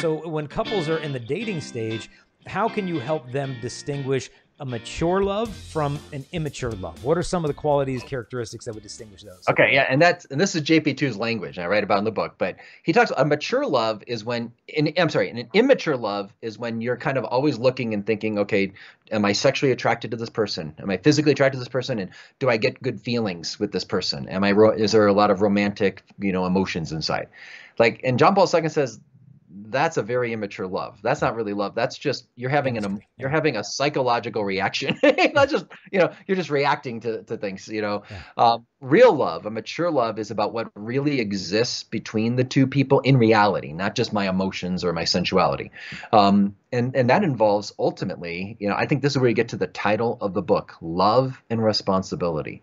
So when couples are in the dating stage, how can you help them distinguish a mature love from an immature love? What are some of the qualities, characteristics that would distinguish those? Okay, yeah, and this is JP2's language, and I write about it in the book. But he talks a mature love is when, an immature love is when you're kind of always looking and thinking, okay, am I sexually attracted to this person? Am I physically attracted to this person? And do I get good feelings with this person? Is there a lot of romantic, emotions inside? Like, and John Paul II says, that's a very immature love. That's not really love. That's just you're having a psychological reaction. Not just you're just reacting to things. Real love, a mature love, is about what really exists between the two people in reality, not just my emotions or my sensuality. And that involves ultimately, I think this is where you get to the title of the book: love and responsibility.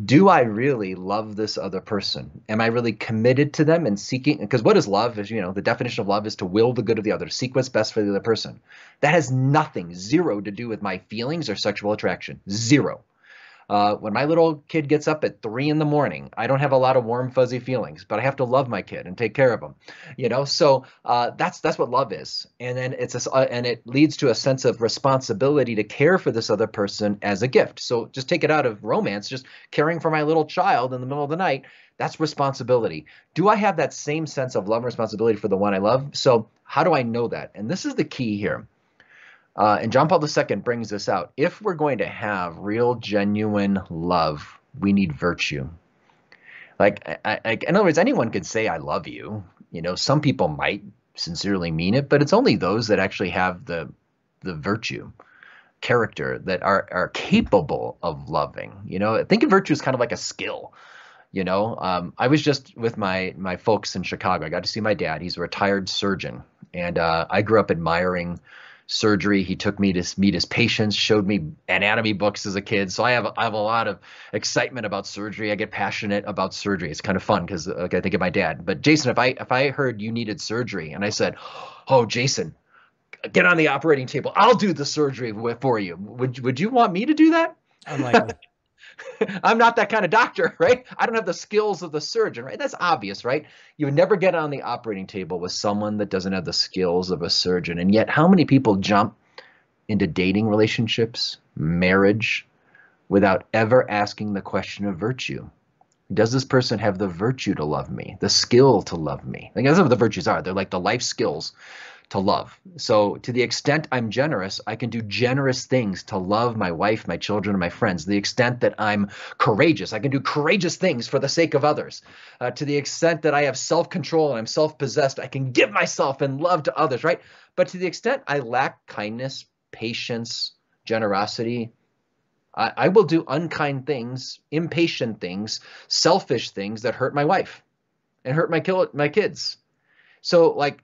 Do I really love this other person? Am I really committed to them and seeking? Because what is love? Is, the definition of love is to will the good of the other, to seek what's best for the other person. That has nothing, zero, to do with my feelings or sexual attraction. Zero. When my little kid gets up at 3 a.m, I don't have a lot of warm, fuzzy feelings, but I have to love my kid and take care of him. So that's what love is. And then and it leads to a sense of responsibility to care for this other person as a gift. So just take it out of romance, just caring for my little child in the middle of the night. That's responsibility. Do I have that same sense of love and responsibility for the one I love? So how do I know that? And this is the key here. And John Paul II brings this out. If we're going to have real, genuine love, we need virtue. Like, in other words, anyone could say, I love you. Some people might sincerely mean it, but it's only those that actually have the virtue, character, that are capable of loving. Think of virtue as kind of like a skill. I was just with my folks in Chicago. I got to see my dad. He's a retired surgeon. And I grew up admiring surgery. He took me to meet his patients, showed me anatomy books as a kid. So I have a lot of excitement about surgery. I get passionate about surgery. It's kind of fun because I think of my dad. But Jason, if I heard you needed surgery and I said, "Oh, Jason, get on the operating table. I'll do the surgery for you." Would you want me to do that? Unlikely. I'm not that kind of doctor, right? I don't have the skills of the surgeon, right? That's obvious, right? You would never get on the operating table with someone that doesn't have the skills of a surgeon. And yet, how many people jump into dating relationships, marriage, without ever asking the question of virtue? Does this person have the virtue to love me, the skill to love me? Like, that's what the virtues are. They're like the life skills to love. So to the extent I'm generous, I can do generous things to love my wife, my children, and my friends. To the extent that I'm courageous, I can do courageous things for the sake of others. To the extent that I have self-control and I'm self-possessed, I can give myself and love to others, right? But to the extent I lack kindness, patience, generosity, I will do unkind things, impatient things, selfish things that hurt my wife and hurt my kids. So, like,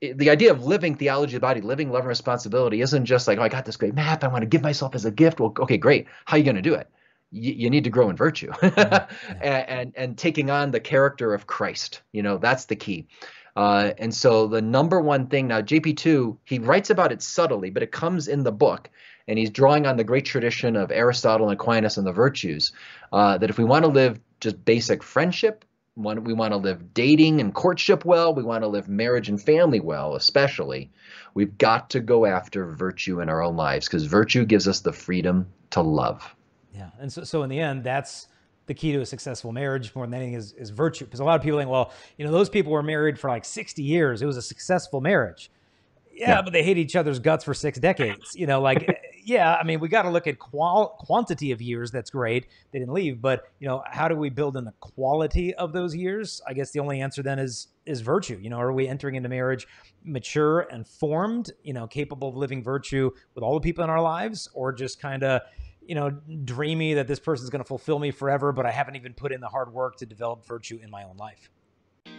the idea of living theology of the body, living love and responsibility, isn't just like, oh, I got this great map, I want to give myself as a gift. Well, okay, great. How are you going to do it? You need to grow in virtue and taking on the character of Christ. That's the key. And so the number one thing, now JP2, he writes about it subtly, but it comes in the book. And he's drawing on the great tradition of Aristotle and Aquinas and the virtues, that if we want to live just basic friendship, we want to live dating and courtship well, we want to live marriage and family well, especially, we've got to go after virtue in our own lives, because virtue gives us the freedom to love. Yeah. And so in the end, that's the key to a successful marriage more than anything is virtue. Because a lot of people think, well, those people were married for like 60 years. It was a successful marriage. Yeah, but they hate each other's guts for 6 decades. Yeah, I mean, we got to look at quantity of years. That's great. They didn't leave. But, how do we build in the quality of those years? I guess the only answer then is virtue. Are we entering into marriage mature and formed, capable of living virtue with all the people in our lives, or just kind of, dreamy that this person's going to fulfill me forever, but I haven't even put in the hard work to develop virtue in my own life?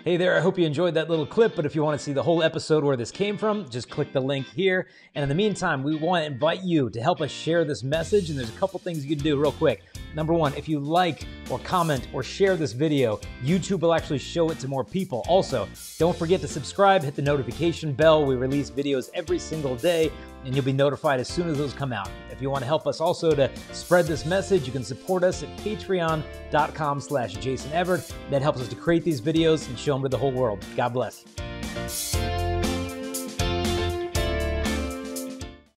Hey there, I hope you enjoyed that little clip, but if you want to see the whole episode where this came from, just click the link here. And in the meantime, we want to invite you to help us share this message, and there's a couple things you can do real quick. Number one, if you like or comment or share this video, YouTube will actually show it to more people. Also, don't forget to subscribe, hit the notification bell. We release videos every single day, and you'll be notified as soon as those come out. If you want to help us also to spread this message, you can support us at patreon.com/Jason Everett. That helps us to create these videos and show them to the whole world. God bless.